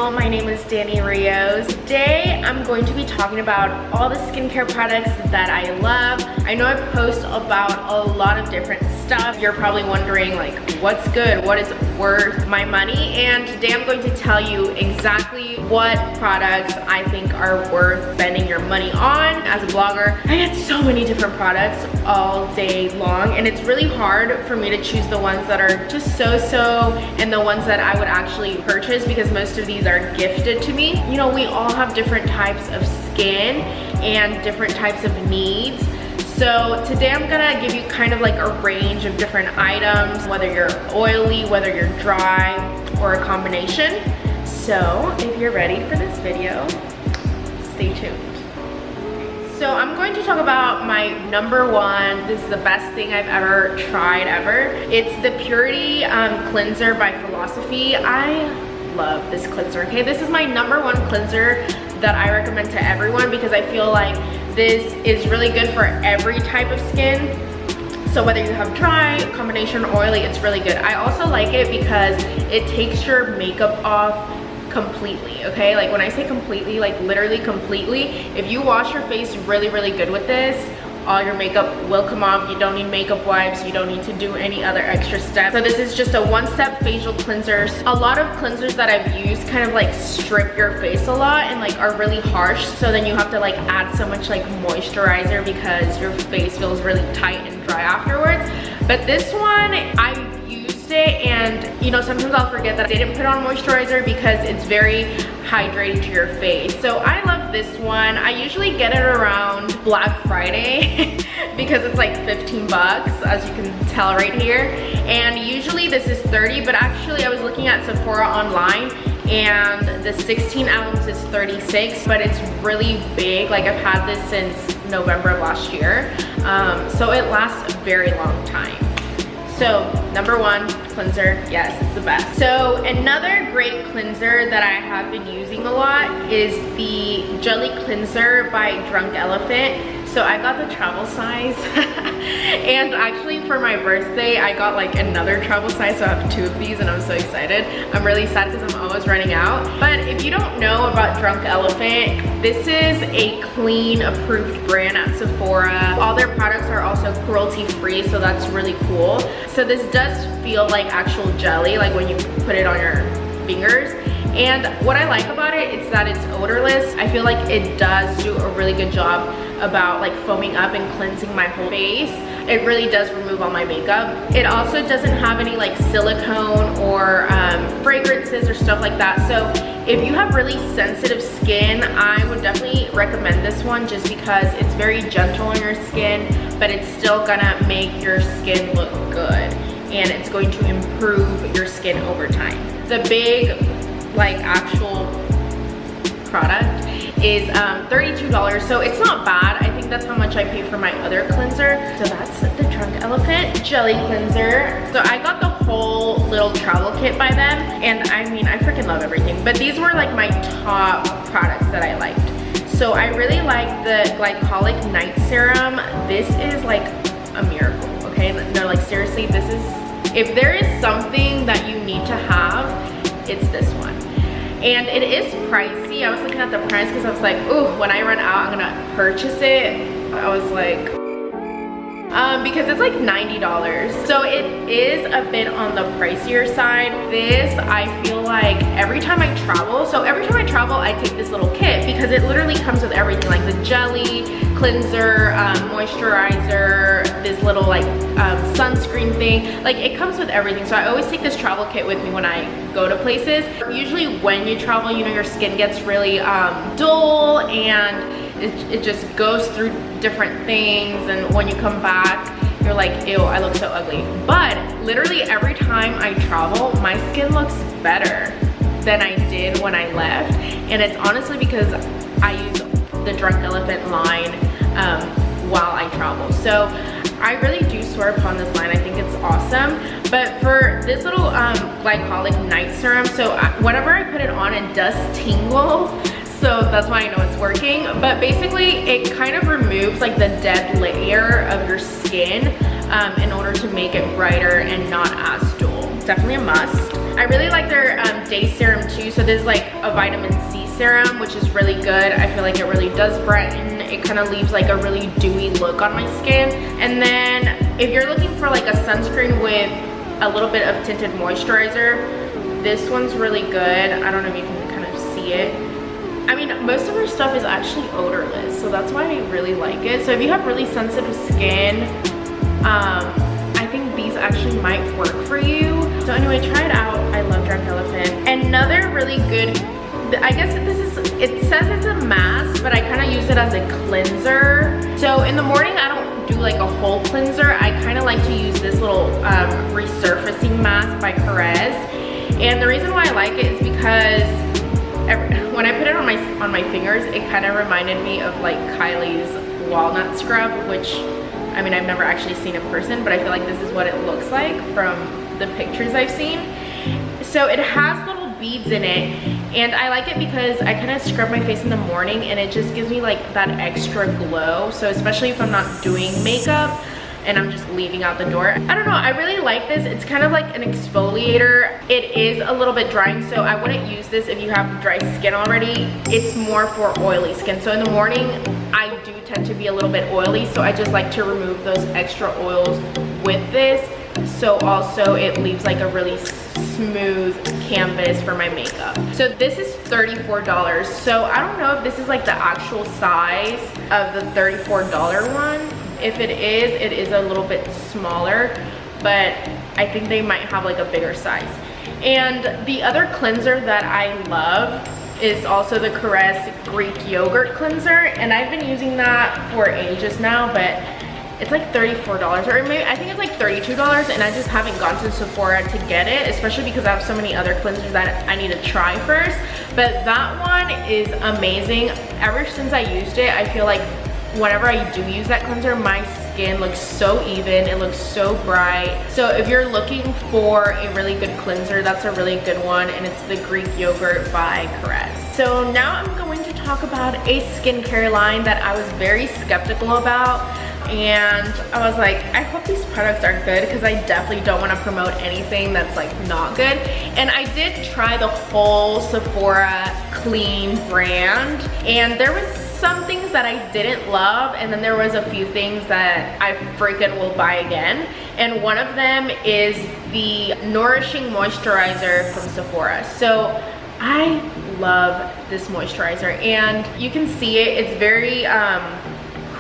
channel. My name is Danny Rios. Today I'm going to be talking about all the skincare products that I love. I know I post about a lot of different stuff. You're probably wondering like what's good, what is worth my money, and today I'm going to tell you exactly what products I think are worth spending your money on. As a blogger, I get so many different products all day long, and it's really hard for me to choose the ones that are just so-so and the ones that I would actually purchase, because most of these are gifted to me. You know, we all have different types of skin and different types of needs. So today I'm gonna give you kind of like a range of different items, whether you're oily, whether you're dry, or a combination. So if you're ready for this video, stay tuned. So I'm going to talk about my number one. This is the best thing I've ever tried ever. It's the Purity Cleanser by Philosophy. I love this cleanser, okay? This is my number one cleanser that I recommend to everyone because I feel like this is really good for every type of skin. So whether you have dry, combination, oily, it's really good. I also like it because it takes your makeup off completely, okay? Like when I say completely, like literally completely. If you wash your face really good with this, all your makeup will come off. You don't need makeup wipes. You don't need to do any other extra steps. So this is just a one-step facial cleanser. A lot of cleansers that I've used kind of like strip your face a lot and like are really harsh. So then you have to like add so much like moisturizer because your face feels really tight and dry afterwards. But this one, I've used it, and you know, sometimes I'll forget that I didn't put on moisturizer because it's very hydrating to your face. So I love this one. I usually get it around Black Friday because it's like 15 bucks, as you can tell right here. And usually this is 30, but actually I was looking at Sephora online and the 16 ounce is 36, but it's really big. Like I've had this since November of last year. So it lasts a very long time. So number one, cleanser, yes, it's the best. So another great cleanser that I have been using a lot is the Jelly Cleanser by Drunk Elephant. So I got the travel size and actually for my birthday I got like another travel size, so I have two of these and I'm so excited. I'm really sad because I'm always running out. But if you don't know about Drunk Elephant, this is a clean approved brand at Sephora. All their products are also cruelty free, so that's really cool. So this does feel like actual jelly, like when you put it on your fingers. And what I like about it is that it's odorless. I feel like it does do a really good job about like foaming up and cleansing my whole face. It really does remove all my makeup. It also doesn't have any like silicone or fragrances or stuff like that. So if you have really sensitive skin, I would definitely recommend this one just because it's very gentle on your skin, but it's still gonna make your skin look good and it's going to improve your skin over time. The big like actual product is $32, so it's not bad. I think that's how much I pay for my other cleanser. So that's the Drunk Elephant Jelly Cleanser. So I got the whole little travel kit by them, and I mean, I freaking love everything, but these were like my top products that I liked. So I really like the Glycolic Night Serum. This is like a miracle, okay? No, like seriously, this is, if there is something that you need to have, it's this one. And it is pricey. I was looking at the price because I was like, ooh, when I run out, I'm gonna purchase it. I was like, because it's like $90. So it is a bit on the pricier side. This, I feel like every time I travel, so every time I travel, I take this little kit because it literally comes with everything, like the jelly, cleanser, moisturizer, this little like sunscreen thing. Like it comes with everything. So I always take this travel kit with me when I go to places. Usually when you travel, you know, your skin gets really dull and it just goes through different things, and when you come back you're like, ew, I look so ugly. But literally every time I travel, my skin looks better than I did when I left, and it's honestly because I use the Drunk Elephant line while I travel. So I really do swear upon this line. I think it's awesome. But for this little Glycolic Night Serum, so whenever I put it on, it does tingle. So that's why I know it's working. But basically, it kind of removes like the dead layer of your skin in order to make it brighter and not as dull. It's definitely a must. I really like their day serum too. So there's like a vitamin C serum, which is really good. I feel like it really does brighten. It kind of leaves like a really dewy look on my skin. And then if you're looking for like a sunscreen with a little bit of tinted moisturizer, this one's really good. I don't know if you can kind of see it. I mean, most of her stuff is actually odorless, so that's why I really like it. So if you have really sensitive skin, I think these actually might work for you. So anyway, try it out. I love Drunk Elephant. Another really good, I guess it says it's a mask, but I kind of use it as a cleanser. So in the morning, I don't do like a whole cleanser. I kind of like to use this little resurfacing mask by KORRES. And the reason why I like it is because when I put it on my fingers, it kind of reminded me of like Kylie's walnut scrub, which, I mean, I've never actually seen in person, but I feel like this is what it looks like from the pictures I've seen. So it has little beads in it, and I like it because I kind of scrub my face in the morning and it just gives me like that extra glow. So especially if I'm not doing makeup and I'm just leaving out the door. I don't know, I really like this. It's kind of like an exfoliator. It is a little bit drying, so I wouldn't use this if you have dry skin already. It's more for oily skin. So in the morning, I do tend to be a little bit oily, so I just like to remove those extra oils with this. So also it leaves like a really smooth canvas for my makeup. So this is $34. So I don't know if this is like the actual size of the $34 one. If it is a little bit smaller, but I think they might have like a bigger size. And the other cleanser that I love is also the KORRES Greek Yogurt Cleanser. And I've been using that for ages now, but it's like $34, or maybe I think it's like $32, and I just haven't gone to Sephora to get it, especially because I have so many other cleansers that I need to try first. But that one is amazing. Ever since I used it, I feel like whenever I do use that cleanser, my skin looks so even, it looks so bright. So if you're looking for a really good cleanser, that's a really good one, and it's the Greek Yogurt by KORRES. So now I'm going to talk about a skincare line that I was very skeptical about, and I was like, I hope these products are good, because I definitely don't want to promote anything that's like not good. And I did try the whole Sephora clean brand, and there was some things that I didn't love, and then there was a few things that I freaking will buy again. And one of them is the Nourishing Moisturizer from Sephora. So I love this moisturizer, and you can see it, it's very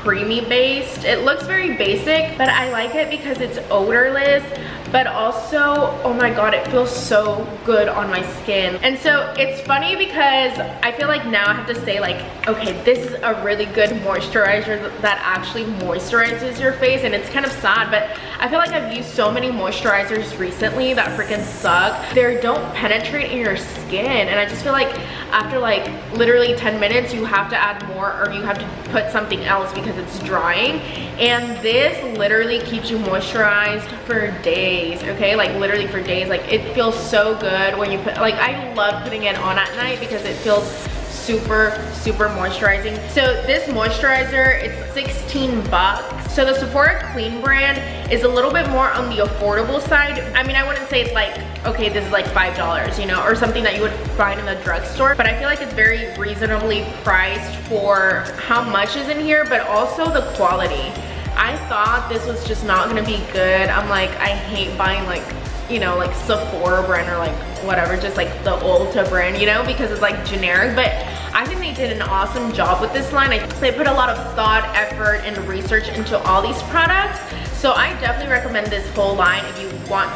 creamy based. It looks very basic, but I like it because it's odorless, but also, oh my god, it feels so good on my skin. And so it's funny because I feel like now I have to say like, okay, this is a really good moisturizer that actually moisturizes your face, and it's kind of sad, but I feel like I've used so many moisturizers recently that freaking suck. They don't penetrate in your skin, and I just feel like after like literally 10 minutes you have to add more, or you have to put something else because it's drying. And this literally keeps you moisturized for days, okay? Like literally for days. Like it feels so good when you put, like I love putting it on at night because it feels super moisturizing. So this moisturizer, it's 16 bucks. So the Sephora Clean brand is a little bit more on the affordable side. I mean, I wouldn't say it's like, okay, this is like $5, you know, or something that you would find in the drugstore, but I feel like it's very reasonably priced for how much is in here, but also the quality. I thought this was just not gonna be good. I'm like, I hate buying like, you know, like Sephora brand or like whatever, just like the Ulta brand, you know, because it's like generic. But I think they did an awesome job with this line. They put a lot of thought, effort, and research into all these products. So I definitely recommend this whole line if you want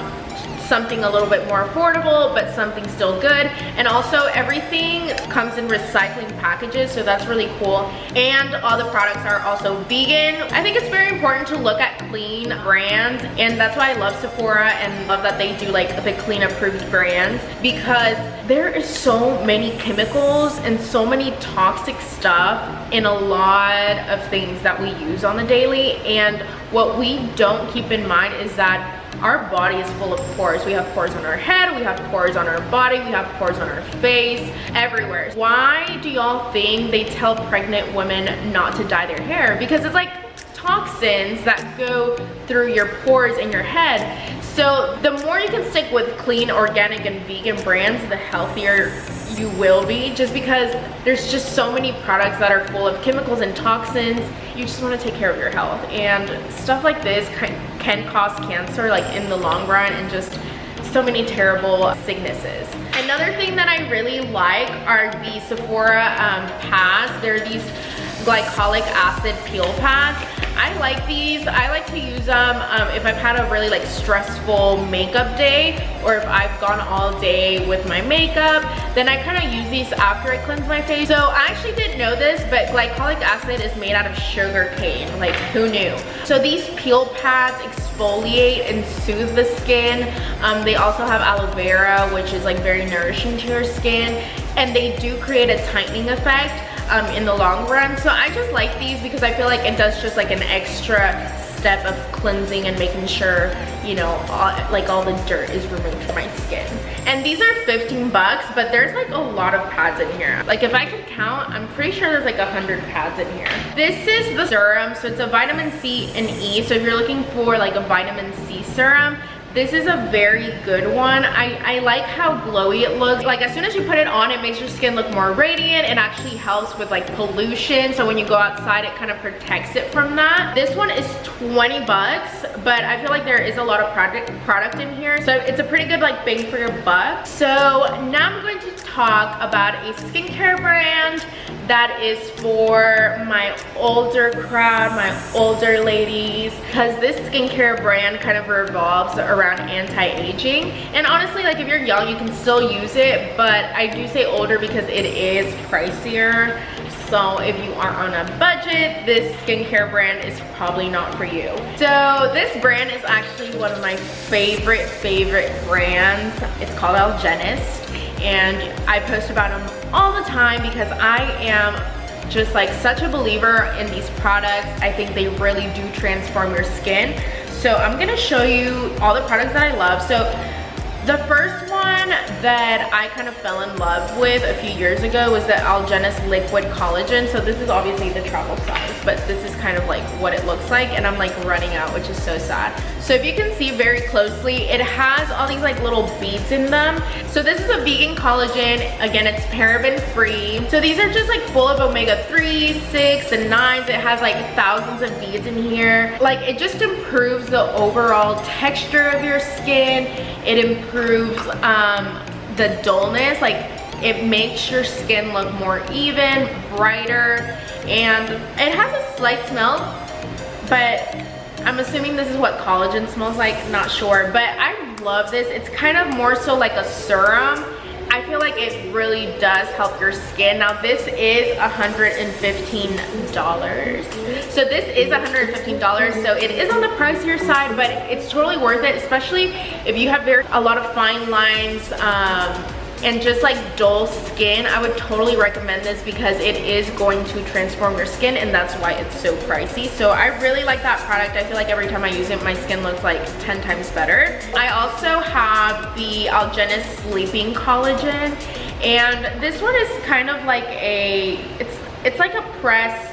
something a little bit more affordable but something still good. And also everything comes in recycling packages, so that's really cool. And all the products are also vegan. I think it's very important to look at clean brands, and that's why I love Sephora and love that they do like the clean approved brands, because there is so many chemicals and so many toxic stuff in a lot of things that we use on the daily. And what we don't keep in mind is that our body is full of pores. We have pores on our head, we have pores on our body, we have pores on our face, everywhere. Why do y'all think they tell pregnant women not to dye their hair? Because it's like toxins that go through your pores in your head. So the more you can stick with clean, organic, and vegan brands, the healthier you will be, just because there's just so many products that are full of chemicals and toxins. You just want to take care of your health, and stuff like this can cause cancer like in the long run, and just so many terrible sicknesses. Another thing that I really like are the SEPHORA pads. They're these glycolic acid peel pads. I like these. I like to use them if I've had a really like stressful makeup day, or if I've gone all day with my makeup, then I kind of use these after I cleanse my face. So I actually didn't know this, but glycolic acid is made out of sugar cane. Like, who knew? So these peel pads exfoliate and soothe the skin. They also have aloe vera, which is like very nourishing to your skin, and they do create a tightening effect in the long run. So I just like these because I feel like it does just like an extra step of cleansing and making sure, you know, all the dirt is removed from my skin. And these are 15 bucks, but there's like a lot of pads in here. Like, if I can count, I'm pretty sure there's like 100 pads in here. This is the serum, so it's a vitamin C and E. So if you're looking for like a vitamin C serum, this is a very good one. I like how glowy it looks. Like, as soon as you put it on, it makes your skin look more radiant. It actually helps with like pollution. So when you go outside, it kind of protects it from that. This one is 20 bucks, but I feel like there is a lot of product in here. So it's a pretty good like bang for your buck. So now I'm going to talk about a skincare brand that is for my older crowd, my older ladies, because this skincare brand kind of revolves around anti-aging. And honestly, like, if you're young, you can still use it, but I do say older because it is pricier. So if you are on a budget, this skincare brand is probably not for you. So this brand is actually one of my favorite brands. It's called ALGENIST, and I post about them all the time because I am just like such a believer in these products. I think they really do transform your skin. So I'm gonna show you all the products that I love. So the first one that I kind of fell in love with a few years ago was the ALGENIST Liquid Collagen. So this is obviously the travel size, but this is kind of like what it looks like, and I'm like running out, which is so sad. So if you can see very closely, it has all these like little beads in them. So this is a vegan collagen. Again, it's paraben free. So these are just like full of omega-3, 6, and 9s. It has like thousands of beads in here. Like, it just improves the overall texture of your skin. It improves the dullness. Like, it makes your skin look more even, brighter, and it has a slight smell, but I'm assuming this is what collagen smells like, not sure. But I love this. It's kind of more so like a serum. I feel like it really does help your skin. Now this is $115. So this is $115, so it is on the pricier side, but it's totally worth it, especially if you have a lot of fine lines and just like dull skin. I would totally recommend this because it is going to transform your skin, and that's why it's so pricey. So I really like that product. I feel like every time I use it, my skin looks like 10 times better. I also have the ALGENIST Sleeping Collagen, and this one is kind of like it's like a pressed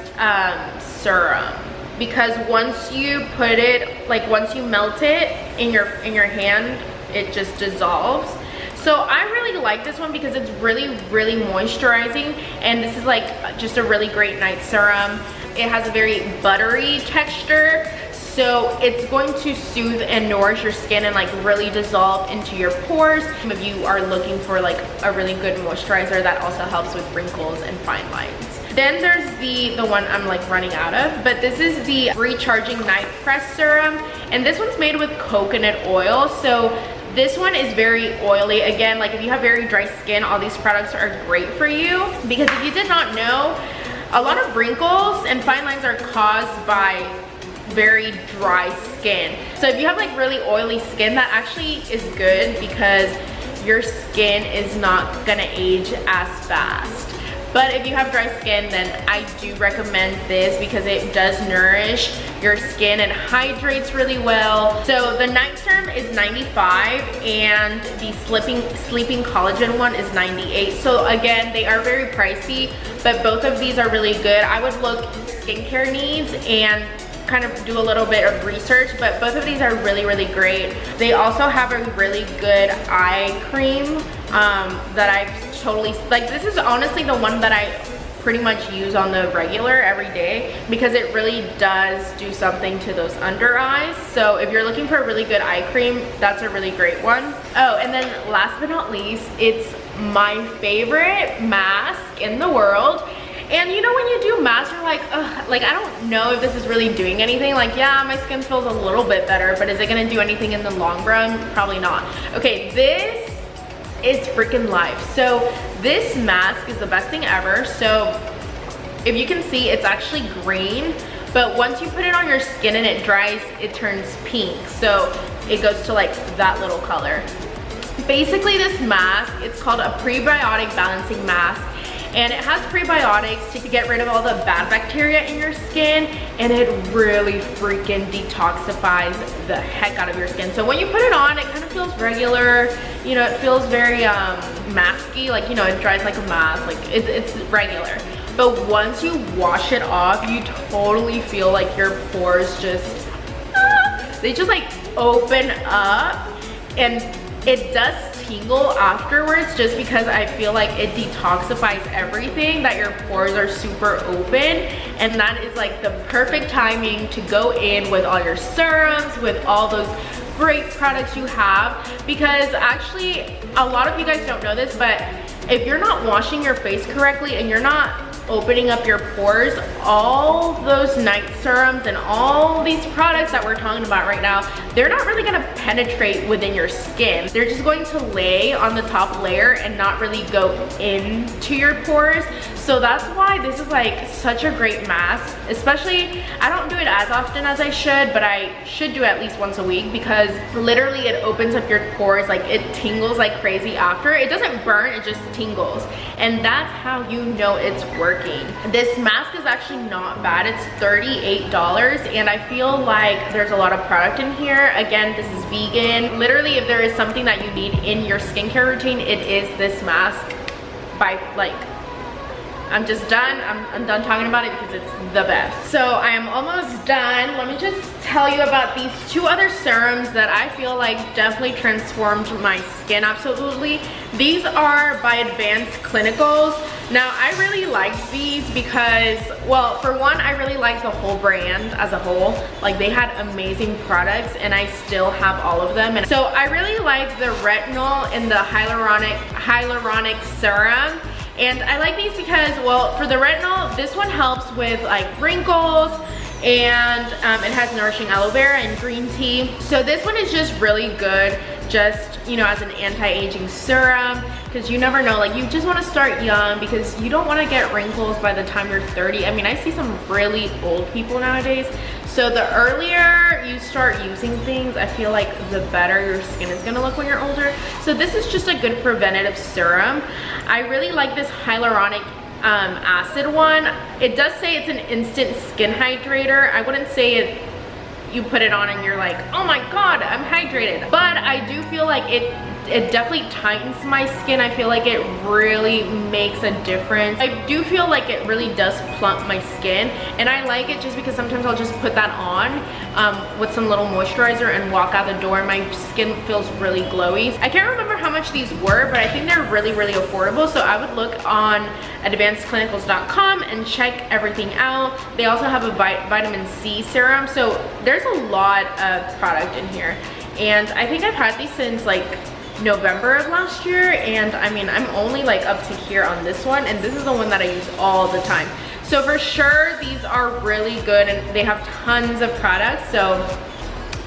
serum, because once you put it, like once you melt it in your hand, it just dissolves. So I really like this one because it's really moisturizing, and this is like just a really great night serum. It has a very buttery texture, so it's going to soothe and nourish your skin and like really dissolve into your pores. If you are looking for like a really good moisturizer that also helps with wrinkles and fine lines. Then there's the one I'm like running out of, but this is the Recharging Night Press Serum, and this one's made with coconut oil. So this one is very oily. Again, like if you have very dry skin, all these products are great for you, because if you did not know, a lot of wrinkles and fine lines are caused by very dry skin. So if you have like really oily skin, that actually is good because your skin is not gonna age as fast. But if you have dry skin, then I do recommend this because it does nourish your skin and hydrates really well. So the night serum is $95 and the sleeping collagen one is $98. So again, they are very pricey, but both of these are really good. I would look skincare needs, and kind of do a little bit of research, but both of these are really, really great. They also have a really good eye cream that I've totally, like, this is honestly the one that I pretty much use on the regular every day because it really does do something to those under eyes. So if you're looking for a really good eye cream, that's a really great one. Oh, and then last but not least, it's my favorite mask in the world. And you know when you do masks, you're like, ugh, like I don't know if this is really doing anything. Like, yeah, my skin feels a little bit better, but is it gonna do anything in the long run? Probably not. Okay, this is freaking life. So this mask is the best thing ever. So if you can see, it's actually green, but once you put it on your skin and it dries, it turns pink. So it goes to like that little color. Basically this mask, it's called a prebiotic balancing mask, and it has prebiotics to get rid of all the bad bacteria in your skin, and it really freaking detoxifies the heck out of your skin. So when you put it on, it kind of feels regular, you know, it feels very masky, like, you know, it dries like a mask, like it's regular. But once you wash it off, you totally feel like your pores just, they just like open up, and it does tingle afterwards just because I feel like it detoxifies everything, that your pores are super open, and that is like the perfect timing to go in with all your serums, with all those great products you have. Because actually a lot of you guys don't know this, but if you're not washing your face correctly and you're not opening up your pores, all those night serums and all these products that we're talking about right now, they're not really gonna penetrate within your skin. They're just going to lay on the top layer and not really go into your pores. So that's why this is like such a great mask. Especially, I don't do it as often as I should, but I should do it at least once a week, because literally it opens up your pores, like it tingles like crazy after. It doesn't burn, it just tingles. And that's how you know it's working. This mask is actually not bad. It's $38, and I feel like there's a lot of product in here. Again, this is vegan. Literally, if there is something that you need in your skincare routine, it is this mask. By like, I'm just done. I'm done talking about it because it's the best. So I am almost done. Let me just tell you about these two other serums that I feel like definitely transformed my skin absolutely. These are by Advanced Clinicals. Now I really like these because, well, for one, I really like the whole brand as a whole. Like, they had amazing products and I still have all of them. And so I really like the retinol and the hyaluronic serum. And I like these because, well, for the retinol, this one helps with like wrinkles, and it has nourishing aloe vera and green tea. So this one is just really good, just, you know, as an anti-aging serum, because you never know, like, you just want to start young because you don't want to get wrinkles by the time you're 30. I mean, I see some really old people nowadays. So the earlier you start using things, I feel like the better your skin is gonna look when you're older. So this is just a good preventative serum. I really like this hyaluronic acid one. It does say it's an instant skin hydrator. I wouldn't say it, you put it on and you're like, oh my god, I'm hydrated. But I do feel like it definitely tightens my skin. I feel like it really makes a difference. I do feel like it really does plump my skin, and I like it just because sometimes I'll just put that on with some little moisturizer and walk out the door and my skin feels really glowy. I can't remember how much these were, but I think they're really, really affordable. So I would look on advancedclinicals.com and check everything out. They also have a vitamin C serum. So there's a lot of product in here. And I think I've had these since like November of last year, and I mean, I'm only like up to here on this one, and this is the one that I use all the time. So for sure, these are really good, and they have tons of products, so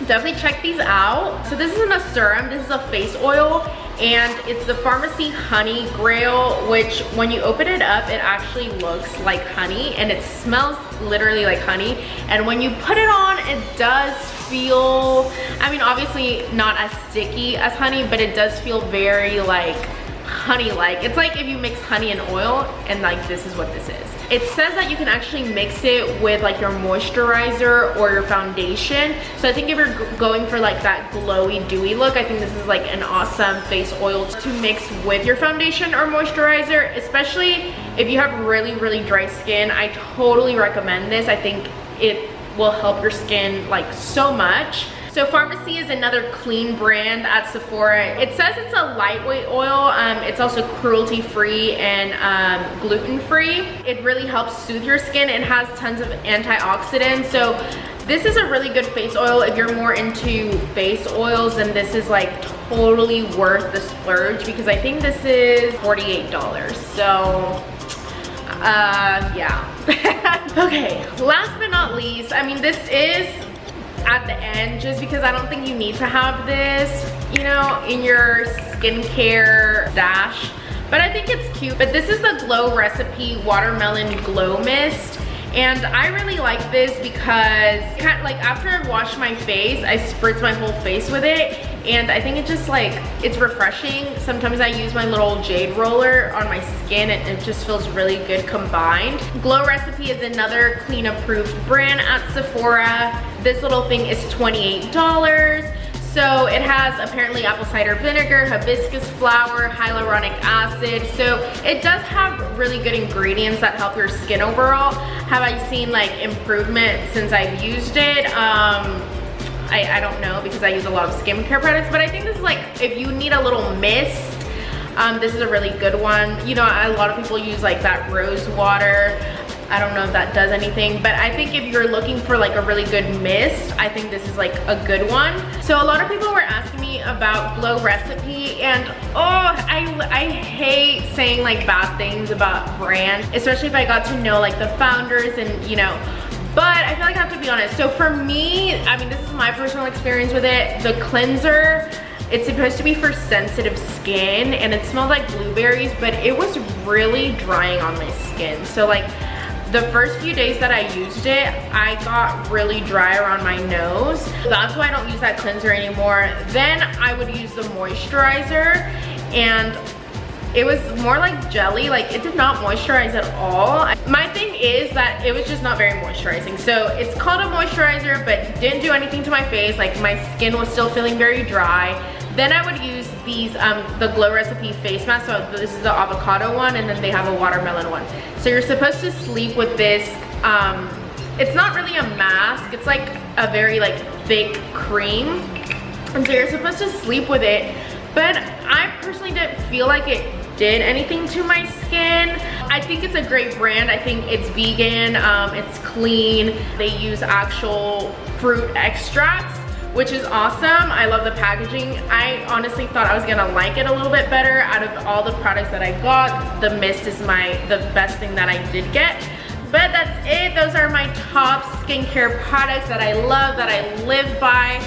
definitely check these out. So this isn't a serum, this is a face oil, and it's the Pharmacy Honey Grail, which when you open it up, it actually looks like honey, and it smells literally like honey. And when you put it on, it does feel, I mean, obviously not as sticky as honey, but it does feel very like honey-like. It's like if you mix honey and oil, and like this is what this is. It says that you can actually mix it with like your moisturizer or your foundation. So I think if you're going for like that glowy, dewy look, I think this is like an awesome face oil to mix with your foundation or moisturizer, especially if you have really, really dry skin. I totally recommend this. I think it will help your skin like so much. So Pharmacy is another clean brand at Sephora. It says it's a lightweight oil. It's also cruelty-free and gluten-free. It really helps soothe your skin. It has tons of antioxidants. So this is a really good face oil. If you're more into face oils, then this is like totally worth the splurge, because I think this is $48. So yeah. Okay, last but not least, I mean, this is at the end just because I don't think you need to have this, you know, in your skincare stash, but I think it's cute. But this is the Glow Recipe Watermelon Glow Mist, and I really like this because kind of like after I wash my face, I spritz my whole face with it, and I think it just like, it's refreshing. Sometimes I use my little jade roller on my skin and it just feels really good combined. Glow Recipe is another clean approved brand at Sephora. This little thing is $28. So it has apparently apple cider vinegar, hibiscus flower, hyaluronic acid. So it does have really good ingredients that help your skin overall. Have I seen like improvement since I've used it? I don't know, because I use a lot of skincare products, but I think this is like, if you need a little mist, this is a really good one. You know, a lot of people use like that rose water. I don't know if that does anything, but I think if you're looking for like a really good mist, I think this is like a good one. So a lot of people were asking me about Glow Recipe, and I hate saying like bad things about brands, especially if I got to know like the founders and, you know, but I feel like I have to be honest. So for me, I mean, this is my personal experience with it. The cleanser, it's supposed to be for sensitive skin, and it smelled like blueberries, but it was really drying on my skin. So like the first few days that I used it, I got really dry around my nose. That's why I don't use that cleanser anymore. Then I would use the moisturizer, and it was more like jelly. Like, it did not moisturize at all. My thing is that it was just not very moisturizing. So it's called a moisturizer, but didn't do anything to my face. Like, my skin was still feeling very dry. Then I would use these, the Glow Recipe face mask. So this is the avocado one, and then they have a watermelon one. So you're supposed to sleep with this. It's not really a mask. It's like a very like thick cream. And so you're supposed to sleep with it. But I personally didn't feel like it did anything to my skin. I think it's a great brand. I think it's vegan, it's clean. They use actual fruit extracts, which is awesome. I love the packaging. I honestly thought I was gonna like it a little bit better. Out of all the products that I got, the mist is the best thing that I did get. But that's it. Those are my top skincare products that I love, that I live by.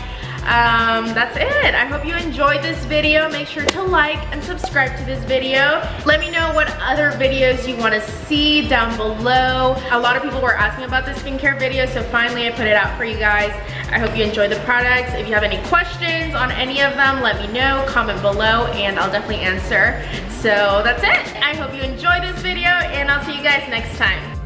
That's it. I hope you enjoyed this video. Make sure to like and subscribe to this video. Let me know what other videos you want to see down below. A lot of people were asking about the skincare video, so finally I put it out for you guys. I hope you enjoyed the products. If you have any questions on any of them, let me know. Comment below and I'll definitely answer. So that's it. I hope you enjoyed this video, and I'll see you guys next time.